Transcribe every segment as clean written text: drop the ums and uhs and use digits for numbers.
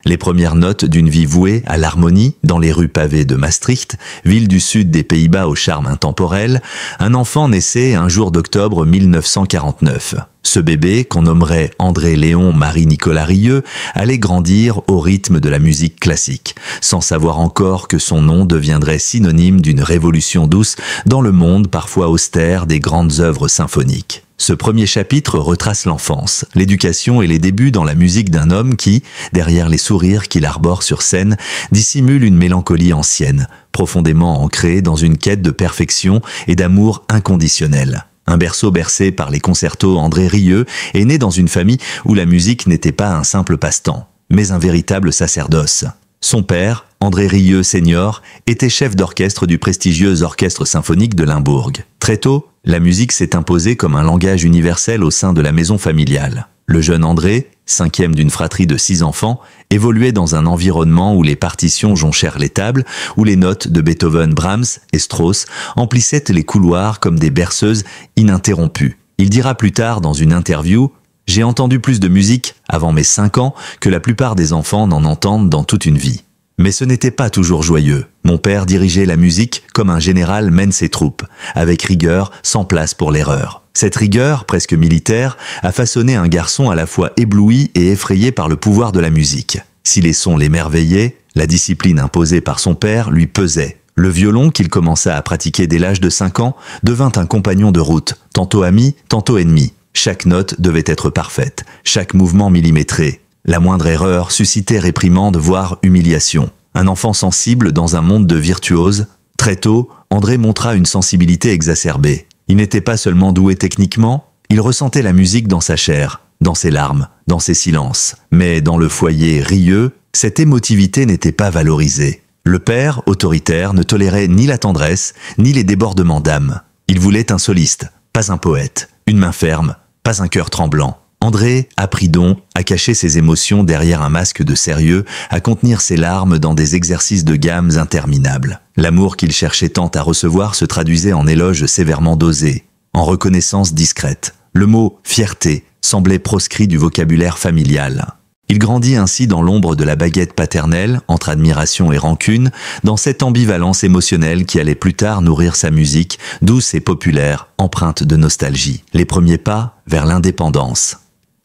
Les premières notes d'une vie vouée à l'harmonie dans les rues pavées de Maastricht, ville du sud des Pays-Bas au charme intemporel, un enfant naissait un jour d'octobre 1949. Ce bébé, qu'on nommerait André Léon Marie-Nicolas Rieu, allait grandir au rythme de la musique classique, sans savoir encore que son nom deviendrait synonyme d'une révolution douce dans le monde parfois austère des grandes œuvres symphoniques. Ce premier chapitre retrace l'enfance, l'éducation et les débuts dans la musique d'un homme qui, derrière les sourires qu'il arbore sur scène, dissimule une mélancolie ancienne, profondément ancrée dans une quête de perfection et d'amour inconditionnel. Un berceau bercé par les concertos André Rieu est né dans une famille où la musique n'était pas un simple passe-temps, mais un véritable sacerdoce. Son père, André Rieu senior, était chef d'orchestre du prestigieux Orchestre symphonique de Limbourg. Très tôt, la musique s'est imposée comme un langage universel au sein de la maison familiale. Le jeune André, cinquième d'une fratrie de 6 enfants, évoluait dans un environnement où les partitions jonchèrent les tables, où les notes de Beethoven, Brahms et Strauss emplissaient les couloirs comme des berceuses ininterrompues. Il dira plus tard dans une interview « J'ai entendu plus de musique avant mes 5 ans que la plupart des enfants n'en entendent dans toute une vie. » Mais ce n'était pas toujours joyeux. Mon père dirigeait la musique comme un général mène ses troupes, avec rigueur, sans place pour l'erreur. Cette rigueur, presque militaire, a façonné un garçon à la fois ébloui et effrayé par le pouvoir de la musique. Si les sons l'émerveillaient, la discipline imposée par son père lui pesait. Le violon, qu'il commença à pratiquer dès l'âge de 5 ans, devint un compagnon de route, tantôt ami, tantôt ennemi. Chaque note devait être parfaite, chaque mouvement millimétré. La moindre erreur suscitait réprimande, voire humiliation. Un enfant sensible dans un monde de virtuoses. Très tôt, André montra une sensibilité exacerbée. Il n'était pas seulement doué techniquement, il ressentait la musique dans sa chair, dans ses larmes, dans ses silences. Mais dans le foyer Rieu, cette émotivité n'était pas valorisée. Le père, autoritaire, ne tolérait ni la tendresse, ni les débordements d'âme. Il voulait un soliste, pas un poète, une main ferme, pas un cœur tremblant. André apprit donc à cacher ses émotions derrière un masque de sérieux, à contenir ses larmes dans des exercices de gammes interminables. L'amour qu'il cherchait tant à recevoir se traduisait en éloges sévèrement dosés, en reconnaissance discrète. Le mot « fierté » semblait proscrit du vocabulaire familial. Il grandit ainsi dans l'ombre de la baguette paternelle, entre admiration et rancune, dans cette ambivalence émotionnelle qui allait plus tard nourrir sa musique, douce et populaire, empreinte de nostalgie. Les premiers pas vers l'indépendance.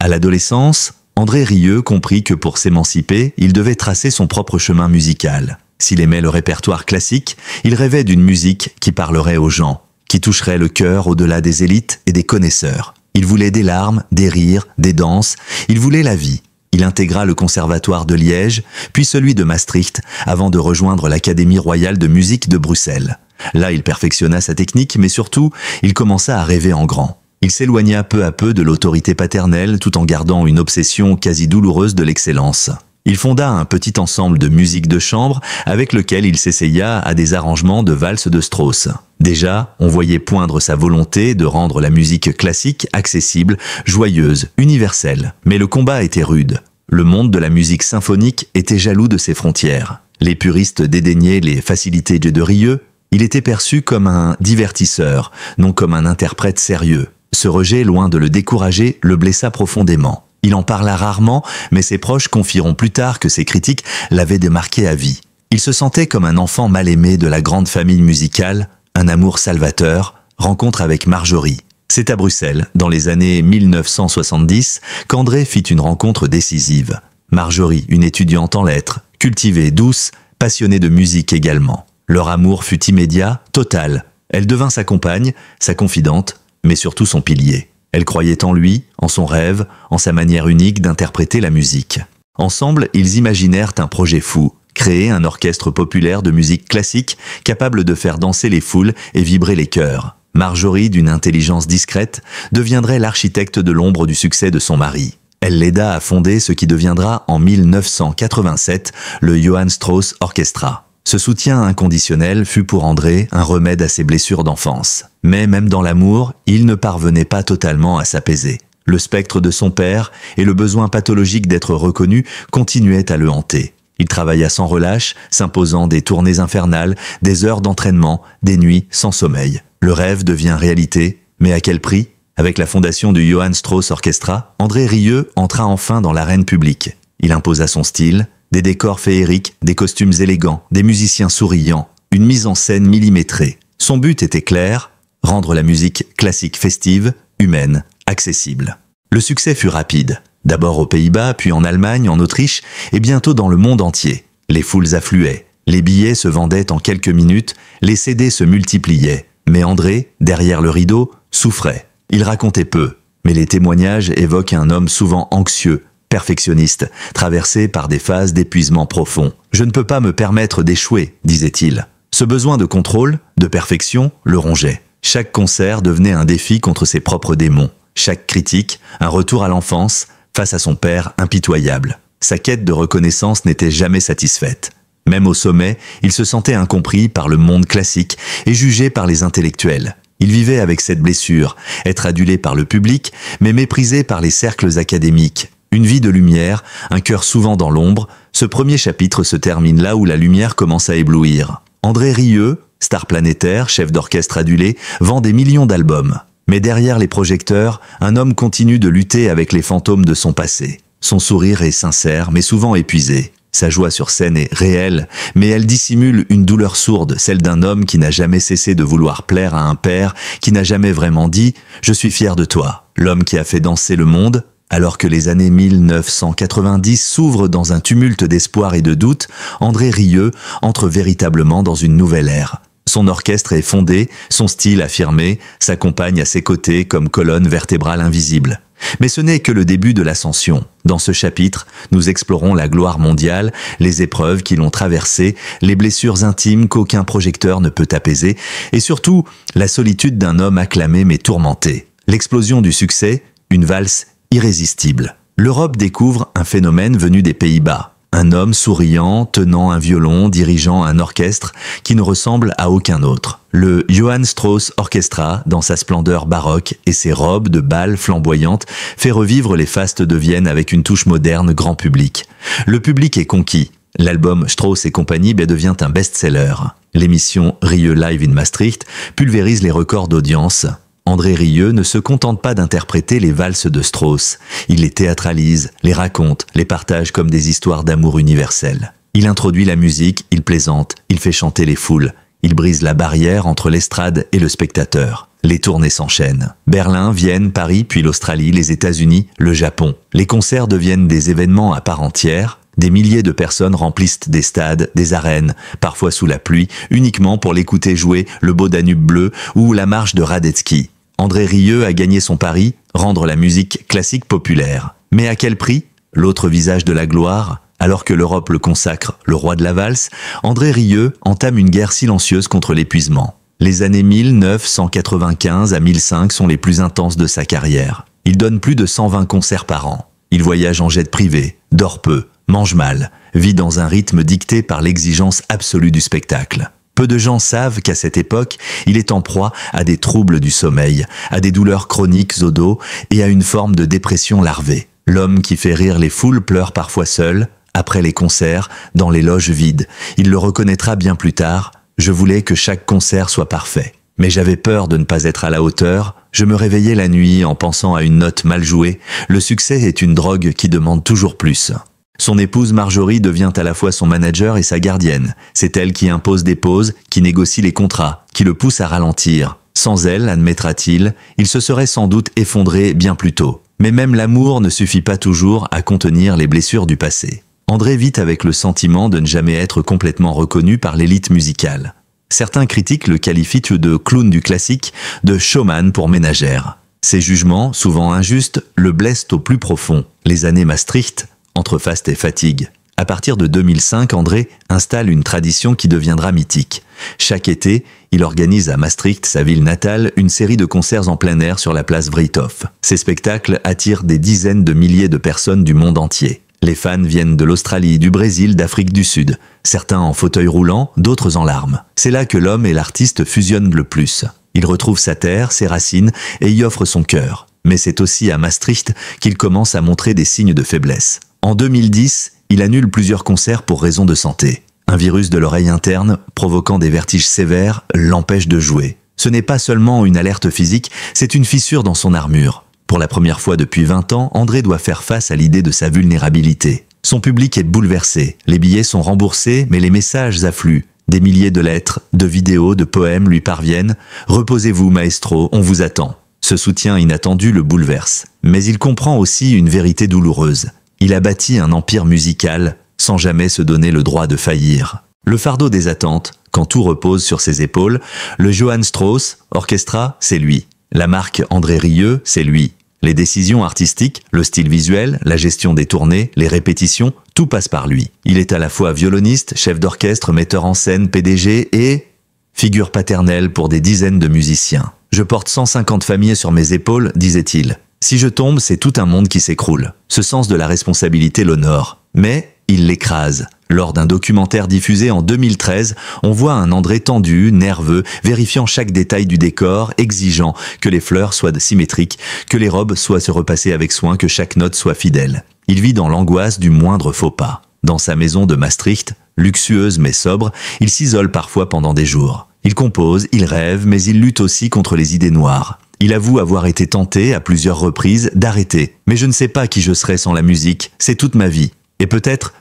À l'adolescence, André Rieu comprit que pour s'émanciper, il devait tracer son propre chemin musical. S'il aimait le répertoire classique, il rêvait d'une musique qui parlerait aux gens, qui toucherait le cœur au-delà des élites et des connaisseurs. Il voulait des larmes, des rires, des danses, il voulait la vie. Il intégra le conservatoire de Liège, puis celui de Maastricht, avant de rejoindre l'Académie royale de musique de Bruxelles. Là, il perfectionna sa technique, mais surtout, il commença à rêver en grand. Il s'éloigna peu à peu de l'autorité paternelle tout en gardant une obsession quasi douloureuse de l'excellence. Il fonda un petit ensemble de musique de chambre avec lequel il s'essaya à des arrangements de valses de Strauss. Déjà, on voyait poindre sa volonté de rendre la musique classique accessible, joyeuse, universelle. Mais le combat était rude. Le monde de la musique symphonique était jaloux de ses frontières. Les puristes dédaignaient les facilités de Rieu. Il était perçu comme un divertisseur, non comme un interprète sérieux. Ce rejet, loin de le décourager, le blessa profondément. Il en parla rarement, mais ses proches confieront plus tard que ses critiques l'avaient démarqué à vie. Il se sentait comme un enfant mal aimé de la grande famille musicale, un amour salvateur, rencontre avec Marjorie. C'est à Bruxelles, dans les années 1970, qu'André fit une rencontre décisive. Marjorie, une étudiante en lettres, cultivée, douce, passionnée de musique également. Leur amour fut immédiat, total. Elle devint sa compagne, sa confidente, mais surtout son pilier. Elle croyait en lui, en son rêve, en sa manière unique d'interpréter la musique. Ensemble, ils imaginèrent un projet fou, créer un orchestre populaire de musique classique capable de faire danser les foules et vibrer les cœurs. Marjorie, d'une intelligence discrète, deviendrait l'architecte de l'ombre du succès de son mari. Elle l'aida à fonder ce qui deviendra en 1987 le Johann Strauss Orchestra. Ce soutien inconditionnel fut pour André un remède à ses blessures d'enfance. Mais même dans l'amour, il ne parvenait pas totalement à s'apaiser. Le spectre de son père et le besoin pathologique d'être reconnu continuaient à le hanter. Il travailla sans relâche, s'imposant des tournées infernales, des heures d'entraînement, des nuits sans sommeil. Le rêve devient réalité, mais à quel prix ? Avec la fondation du Johann Strauss Orchestra, André Rieu entra enfin dans l'arène publique. Il imposa son style, Des décors féeriques, des costumes élégants, des musiciens souriants, une mise en scène millimétrée. Son but était clair, rendre la musique classique festive, humaine, accessible. Le succès fut rapide, d'abord aux Pays-Bas, puis en Allemagne, en Autriche, et bientôt dans le monde entier. Les foules affluaient, les billets se vendaient en quelques minutes, les CD se multipliaient. Mais André, derrière le rideau, souffrait. Il racontait peu, mais les témoignages évoquent un homme souvent anxieux, perfectionniste, traversé par des phases d'épuisement profond. « Je ne peux pas me permettre d'échouer », disait-il. Ce besoin de contrôle, de perfection, le rongeait. Chaque concert devenait un défi contre ses propres démons. Chaque critique, un retour à l'enfance, face à son père impitoyable. Sa quête de reconnaissance n'était jamais satisfaite. Même au sommet, il se sentait incompris par le monde classique et jugé par les intellectuels. Il vivait avec cette blessure, être adulé par le public, mais méprisé par les cercles académiques. Une vie de lumière, un cœur souvent dans l'ombre, ce premier chapitre se termine là où la lumière commence à éblouir. André Rieu, star planétaire, chef d'orchestre adulé, vend des millions d'albums. Mais derrière les projecteurs, un homme continue de lutter avec les fantômes de son passé. Son sourire est sincère, mais souvent épuisé. Sa joie sur scène est réelle, mais elle dissimule une douleur sourde, celle d'un homme qui n'a jamais cessé de vouloir plaire à un père, qui n'a jamais vraiment dit « Je suis fier de toi ». L'homme qui a fait danser le monde, alors que les années 1990 s'ouvrent dans un tumulte d'espoir et de doute, André Rieu entre véritablement dans une nouvelle ère. Son orchestre est fondé, son style affirmé, s'accompagne à ses côtés comme colonne vertébrale invisible. Mais ce n'est que le début de l'ascension. Dans ce chapitre, nous explorons la gloire mondiale, les épreuves qui l'ont traversée, les blessures intimes qu'aucun projecteur ne peut apaiser, et surtout, la solitude d'un homme acclamé mais tourmenté. L'explosion du succès, une valse irrésistible. L'Europe découvre un phénomène venu des Pays-Bas. Un homme souriant, tenant un violon, dirigeant un orchestre qui ne ressemble à aucun autre. Le Johann Strauss Orchestra, dans sa splendeur baroque et ses robes de bal flamboyantes, fait revivre les fastes de Vienne avec une touche moderne grand public. Le public est conquis. L'album Strauss et compagnie devient un best-seller. L'émission Rieu Live in Maastricht pulvérise les records d'audience. André Rieu ne se contente pas d'interpréter les valses de Strauss. Il les théâtralise, les raconte, les partage comme des histoires d'amour universelles. Il introduit la musique, il plaisante, il fait chanter les foules. Il brise la barrière entre l'estrade et le spectateur. Les tournées s'enchaînent. Berlin, Vienne, Paris, puis l'Australie, les États-Unis, le Japon. Les concerts deviennent des événements à part entière. Des milliers de personnes remplissent des stades, des arènes, parfois sous la pluie, uniquement pour l'écouter jouer le beau Danube bleu ou la marche de Radetzky. André Rieu a gagné son pari, rendre la musique classique populaire. Mais à quel prix? L'autre visage de la gloire. Alors que l'Europe le consacre le roi de la valse, André Rieu entame une guerre silencieuse contre l'épuisement. Les années 1995 à 1005 sont les plus intenses de sa carrière. Il donne plus de 120 concerts par an. Il voyage en jet privé, dort peu, mange mal, vit dans un rythme dicté par l'exigence absolue du spectacle. Peu de gens savent qu'à cette époque, il est en proie à des troubles du sommeil, à des douleurs chroniques au dos et à une forme de dépression larvée. L'homme qui fait rire les foules pleure parfois seul, après les concerts, dans les loges vides. Il le reconnaîtra bien plus tard. Je voulais que chaque concert soit parfait. Mais j'avais peur de ne pas être à la hauteur. Je me réveillais la nuit en pensant à une note mal jouée. Le succès est une drogue qui demande toujours plus. Son épouse Marjorie devient à la fois son manager et sa gardienne. C'est elle qui impose des pauses, qui négocie les contrats, qui le pousse à ralentir. Sans elle, admettra-t-il, il se serait sans doute effondré bien plus tôt. Mais même l'amour ne suffit pas toujours à contenir les blessures du passé. André vit avec le sentiment de ne jamais être complètement reconnu par l'élite musicale. Certains critiques le qualifient de clown du classique, de showman pour ménagère. Ces jugements, souvent injustes, le blessent au plus profond. Les années Maastricht, entre faste et fatigue. À partir de 2005, André installe une tradition qui deviendra mythique. Chaque été, il organise à Maastricht, sa ville natale, une série de concerts en plein air sur la place Vrijthof. Ces spectacles attirent des dizaines de milliers de personnes du monde entier. Les fans viennent de l'Australie, du Brésil, d'Afrique du Sud. Certains en fauteuil roulant, d'autres en larmes. C'est là que l'homme et l'artiste fusionnent le plus. Il retrouve sa terre, ses racines et y offre son cœur. Mais c'est aussi à Maastricht qu'il commence à montrer des signes de faiblesse. En 2010, il annule plusieurs concerts pour raison de santé. Un virus de l'oreille interne, provoquant des vertiges sévères, l'empêche de jouer. Ce n'est pas seulement une alerte physique, c'est une fissure dans son armure. Pour la première fois depuis 20 ans, André doit faire face à l'idée de sa vulnérabilité. Son public est bouleversé. Les billets sont remboursés, mais les messages affluent. Des milliers de lettres, de vidéos, de poèmes lui parviennent. « Reposez-vous, maestro, on vous attend ». Ce soutien inattendu le bouleverse. Mais il comprend aussi une vérité douloureuse. Il a bâti un empire musical sans jamais se donner le droit de faillir. Le fardeau des attentes, quand tout repose sur ses épaules, le Johann Strauss Orchestra, c'est lui. La marque André Rieu, c'est lui. Les décisions artistiques, le style visuel, la gestion des tournées, les répétitions, tout passe par lui. Il est à la fois violoniste, chef d'orchestre, metteur en scène, PDG et figure paternelle pour des dizaines de musiciens. « Je porte 150 familles sur mes épaules », disait-il. « Si je tombe, c'est tout un monde qui s'écroule. » Ce sens de la responsabilité l'honore. Mais il l'écrase. Lors d'un documentaire diffusé en 2013, on voit un André tendu, nerveux, vérifiant chaque détail du décor, exigeant que les fleurs soient symétriques, que les robes soient se repasser avec soin, que chaque note soit fidèle. Il vit dans l'angoisse du moindre faux pas. Dans sa maison de Maastricht, luxueuse mais sobre, il s'isole parfois pendant des jours. Il compose, il rêve, mais il lutte aussi contre les idées noires. Il avoue avoir été tenté à plusieurs reprises d'arrêter. Mais je ne sais pas qui je serais sans la musique, c'est toute ma vie. Et peut-être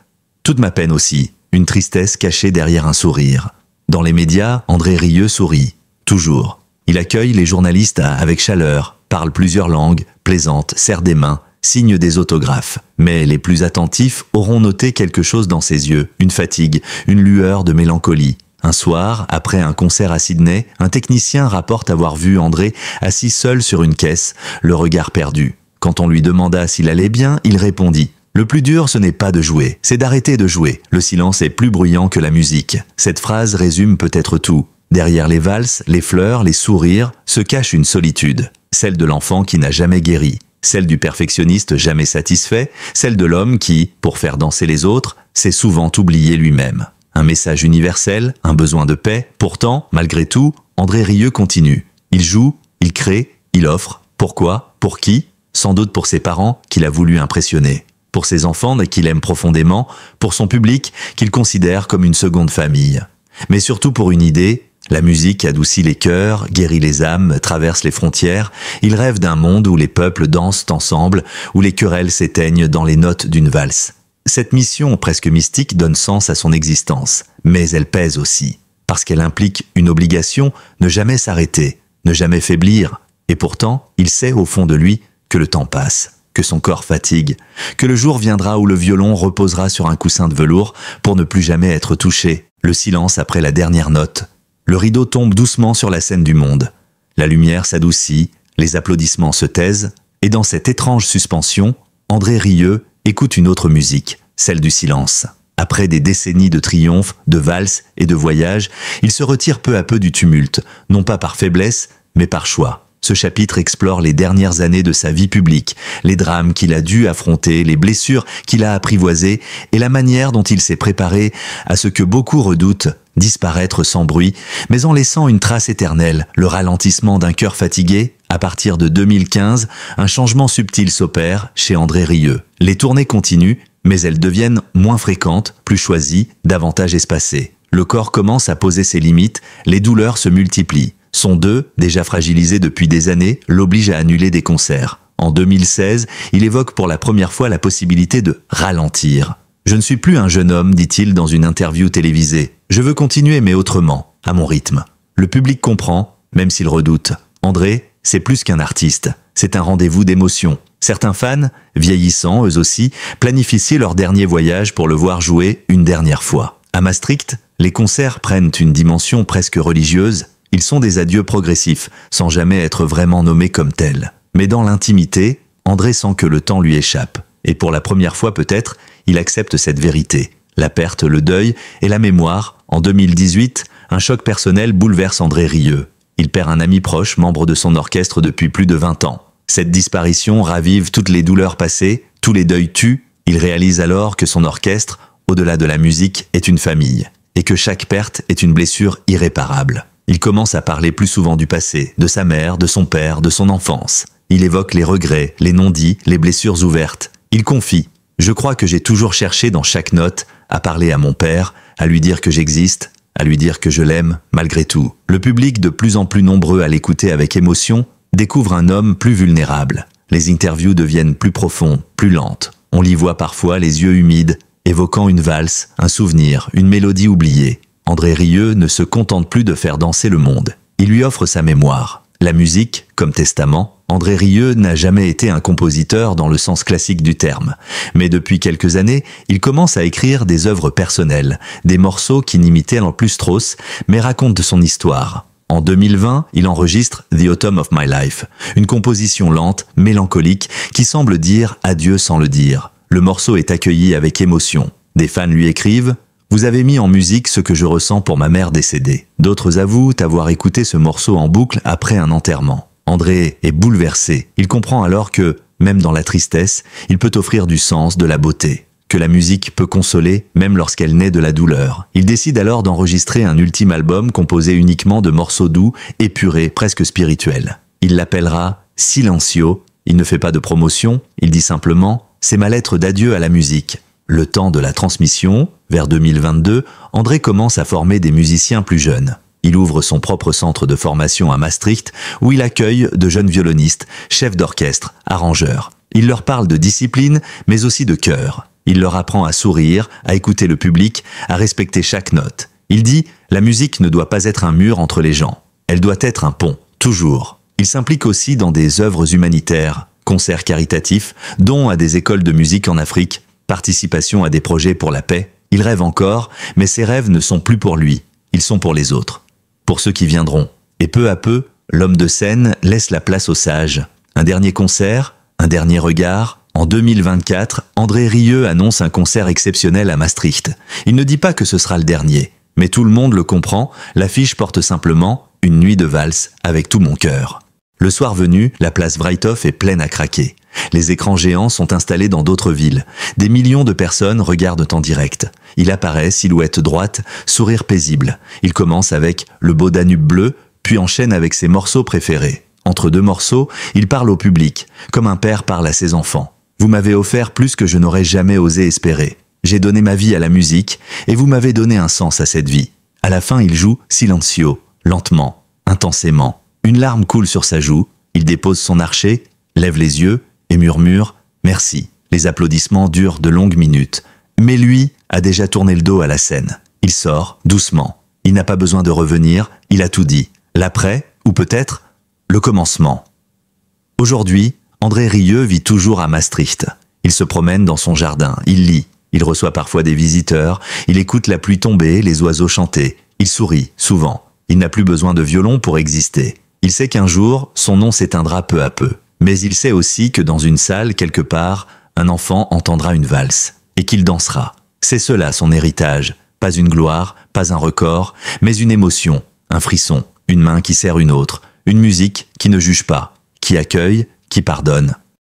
toute ma peine aussi, une tristesse cachée derrière un sourire. Dans les médias, André Rieu sourit, toujours. Il accueille les journalistes avec chaleur, parle plusieurs langues, plaisante, serre des mains, signe des autographes. Mais les plus attentifs auront noté quelque chose dans ses yeux, une fatigue, une lueur de mélancolie. Un soir, après un concert à Sydney, un technicien rapporte avoir vu André assis seul sur une caisse, le regard perdu. Quand on lui demanda s'il allait bien, il répondit: « Le plus dur, ce n'est pas de jouer, c'est d'arrêter de jouer. Le silence est plus bruyant que la musique. » Cette phrase résume peut-être tout. Derrière les valses, les fleurs, les sourires, se cache une solitude. Celle de l'enfant qui n'a jamais guéri. Celle du perfectionniste jamais satisfait. Celle de l'homme qui, pour faire danser les autres, s'est souvent oublié lui-même. Un message universel, un besoin de paix. Pourtant, malgré tout, André Rieu continue. Il joue, il crée, il offre. Pourquoi? Pour qui? Sans doute pour ses parents qu'il a voulu impressionner. Pour ses enfants qu'il aime profondément, pour son public qu'il considère comme une seconde famille. Mais surtout pour une idée, la musique adoucit les cœurs, guérit les âmes, traverse les frontières. Il rêve d'un monde où les peuples dansent ensemble, où les querelles s'éteignent dans les notes d'une valse. Cette mission presque mystique donne sens à son existence, mais elle pèse aussi, parce qu'elle implique une obligation, ne jamais s'arrêter, ne jamais faiblir. Et pourtant, il sait au fond de lui que le temps passe, que son corps fatigue, que le jour viendra où le violon reposera sur un coussin de velours pour ne plus jamais être touché. Le silence après la dernière note. Le rideau tombe doucement sur la scène du monde. La lumière s'adoucit, les applaudissements se taisent, et dans cette étrange suspension, André Rieu écoute une autre musique, celle du silence. Après des décennies de triomphes, de valses et de voyages, il se retire peu à peu du tumulte, non pas par faiblesse, mais par choix. Ce chapitre explore les dernières années de sa vie publique, les drames qu'il a dû affronter, les blessures qu'il a apprivoisées et la manière dont il s'est préparé à ce que beaucoup redoutent, disparaître sans bruit, mais en laissant une trace éternelle, le ralentissement d'un cœur fatigué. À partir de 2015, un changement subtil s'opère chez André Rieu. Les tournées continuent, mais elles deviennent moins fréquentes, plus choisies, davantage espacées. Le corps commence à poser ses limites, les douleurs se multiplient. Son deuil, déjà fragilisé depuis des années, l'oblige à annuler des concerts. En 2016, il évoque pour la première fois la possibilité de ralentir. « Je ne suis plus un jeune homme », dit-il dans une interview télévisée. « Je veux continuer, mais autrement, à mon rythme. » Le public comprend, même s'il redoute. André, c'est plus qu'un artiste, c'est un rendez-vous d'émotions. Certains fans, vieillissants eux aussi, planifient leur dernier voyage pour le voir jouer une dernière fois. À Maastricht, les concerts prennent une dimension presque religieuse. Ils sont des adieux progressifs, sans jamais être vraiment nommés comme tels. Mais dans l'intimité, André sent que le temps lui échappe. Et pour la première fois peut-être, il accepte cette vérité. La perte, le deuil et la mémoire. En 2018, un choc personnel bouleverse André Rieu. Il perd un ami proche, membre de son orchestre depuis plus de 20 ans. Cette disparition ravive toutes les douleurs passées, tous les deuils tuent. Il réalise alors que son orchestre, au-delà de la musique, est une famille. Et que chaque perte est une blessure irréparable. Il commence à parler plus souvent du passé, de sa mère, de son père, de son enfance. Il évoque les regrets, les non-dits, les blessures ouvertes. Il confie « Je crois que j'ai toujours cherché dans chaque note à parler à mon père, à lui dire que j'existe, à lui dire que je l'aime malgré tout. » Le public, de plus en plus nombreux à l'écouter avec émotion, découvre un homme plus vulnérable. Les interviews deviennent plus profondes, plus lentes. On l'y voit parfois les yeux humides, évoquant une valse, un souvenir, une mélodie oubliée. André Rieu ne se contente plus de faire danser le monde. Il lui offre sa mémoire. La musique, comme testament, André Rieu n'a jamais été un compositeur dans le sens classique du terme. Mais depuis quelques années, il commence à écrire des œuvres personnelles, des morceaux qui n'imitaient en plus Strauss, mais racontent de son histoire. En 2020, il enregistre The Autumn of My Life, une composition lente, mélancolique, qui semble dire adieu sans le dire. Le morceau est accueilli avec émotion. Des fans lui écrivent « Vous avez mis en musique ce que je ressens pour ma mère décédée ». D'autres avouent avoir écouté ce morceau en boucle après un enterrement. André est bouleversé. Il comprend alors que, même dans la tristesse, il peut offrir du sens, de la beauté. Que la musique peut consoler, même lorsqu'elle naît de la douleur. Il décide alors d'enregistrer un ultime album composé uniquement de morceaux doux, épurés, presque spirituels. Il l'appellera « Silencio ». Il ne fait pas de promotion, il dit simplement « C'est ma lettre d'adieu à la musique ». Le temps de la transmission, vers 2022, André commence à former des musiciens plus jeunes. Il ouvre son propre centre de formation à Maastricht, où il accueille de jeunes violonistes, chefs d'orchestre, arrangeurs. Il leur parle de discipline, mais aussi de cœur. Il leur apprend à sourire, à écouter le public, à respecter chaque note. Il dit « La musique ne doit pas être un mur entre les gens. Elle doit être un pont, toujours ». Il s'implique aussi dans des œuvres humanitaires, concerts caritatifs, dons à des écoles de musique en Afrique, participation à des projets pour la paix. Il rêve encore, mais ses rêves ne sont plus pour lui, ils sont pour les autres. Pour ceux qui viendront. Et peu à peu, l'homme de scène laisse la place aux sages. Un dernier concert, un dernier regard. En 2024, André Rieu annonce un concert exceptionnel à Maastricht. Il ne dit pas que ce sera le dernier, mais tout le monde le comprend, l'affiche porte simplement « Une nuit de valse avec tout mon cœur ». Le soir venu, la place Vrijthof est pleine à craquer. Les écrans géants sont installés dans d'autres villes. Des millions de personnes regardent en direct. Il apparaît, silhouette droite, sourire paisible. Il commence avec « Le beau Danube bleu », puis enchaîne avec ses morceaux préférés. Entre deux morceaux, il parle au public, comme un père parle à ses enfants. « Vous m'avez offert plus que je n'aurais jamais osé espérer. J'ai donné ma vie à la musique, et vous m'avez donné un sens à cette vie. » À la fin, il joue « Silencio », lentement, intensément. Une larme coule sur sa joue, il dépose son archet, lève les yeux et murmure « Merci ». Les applaudissements durent de longues minutes. Mais lui a déjà tourné le dos à la scène. Il sort, doucement. Il n'a pas besoin de revenir, il a tout dit. L'après, ou peut-être le commencement. Aujourd'hui, André Rieu vit toujours à Maastricht. Il se promène dans son jardin, il lit. Il reçoit parfois des visiteurs, il écoute la pluie tomber, les oiseaux chanter. Il sourit, souvent. Il n'a plus besoin de violon pour exister. Il sait qu'un jour, son nom s'éteindra peu à peu. Mais il sait aussi que dans une salle, quelque part, un enfant entendra une valse et qu'il dansera. C'est cela son héritage. Pas une gloire, pas un record, mais une émotion, un frisson, une main qui serre une autre, une musique qui ne juge pas, qui accueille, qui pardonne.